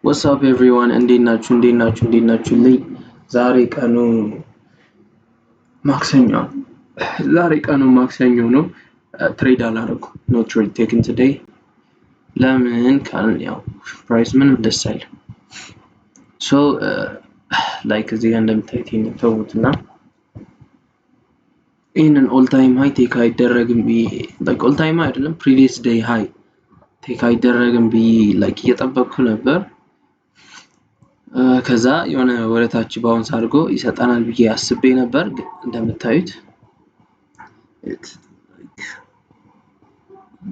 What's up everyone? እንዴት ናችሁ? ዛሬ ቀኑ ማክሰኞ ነው። ትሬድ አላደረኩም። No trade taken today. ለምን ካልን ያው ፕራይስ ምንም ደስ አይልም። So like እዚህ ጋር እንደምታዩት ይሄንን ተውትና ይሄንን ኦል ታይም ሃይ ቴክ አይደረግም ብዬ like ኦል ታይም አይደለም previous day high ቴክ አይደረግም ብዬ like እየጠበቅኩ ነበር። ከዛ የሆነ ወደታች ባውንስ አድርጎ ይሰጣናል ብዬ አስቤ ነበር ግን እንደምታዩት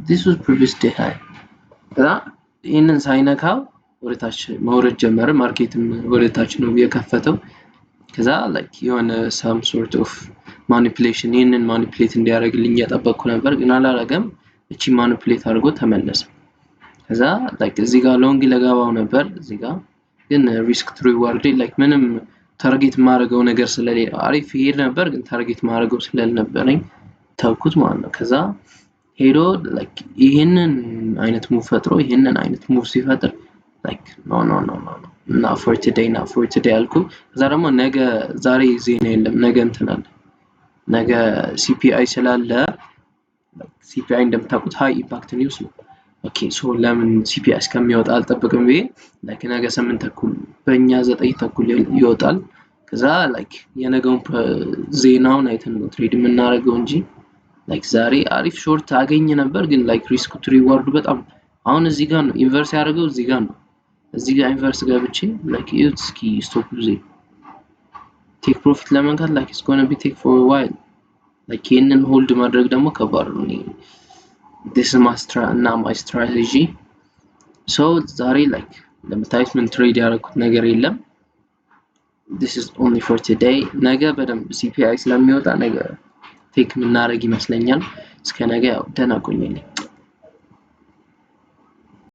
this was previous day high ከዛ ይሄንን ሳይነካው ወደታች መውረድ ጀመረ። ማርኬትም ወደታች ነው የከፈተው። ከዛ like የሆነ some sort of manipulation ይሄንን ማኒፑሌት እንዲያደርግልኝ እየጠበቅኩ ነበር ግን አላረገም። እቺ ማኒፑሌት አድርጎ ተመለሰ። ከዛ like እዚህ ጋር ሎንግ ለጋባው ነበር እዚህ ጋር ግን ሪስክ ቱ ሪዋርድ like ምንም ታርጌት ማድረገው ነገር ስለሌለ አሪፍ ይሄድ ነበር ግን ታርጌት ማድረገው ስለነበረኝ ተውኩት ማለት ነው። ከዛ ሄዶ like ይሄንን አይነት ሙቭ ፈጥሮ ይሄንን አይነት ሙቭ ሲፈጥር like no not for today አልኩ። ከዛ ደግሞ ነገ ዛሬ ዜና የለም ነገ እንትን አለ ነገ CPI ስላለ CPI እንደምታውቁት ሃይ ኢምፓክት ኒውስ ነው። ኦኬ ሶ ለምን CPI እስከሚወጣ አልጠብቅም ብዬ like ነገ 8 ተኩል በእኛ 9 ተኩል ይወጣል። ከዛ like የነገውን ዜናውን አይተን ነው ትሬድ የምናደርገው እንጂ like ዛሬ አሪፍ ሾርት አገኘ ነበር ግን like ሪስክ ቱ ሪዋርድ በጣም አሁን እዚህ ጋር ነው ኢንቨርስ ያደርገው እዚህ ጋር ነው። እዚህ ጋር ኢንቨርስ ገብቼ like እስኪ ስቶፕ ሉዝ ቴክ ፕሮፊት ለመንካት like it's going to be take for a while like ይሄንን ሆልድ ማድረግ ደግሞ ከባድ ነው። this is my strategy so ዛሬ like ለምታዩት ምን ትሬድ ያደረኩት ነገር የለም። this is only for today ነገ በደንብ CPI ስለሚወጣ ነገ ቴክ ምናረግ ይመስለኛል። እስከ ነገ ያው ደህና ቆዩልኝ።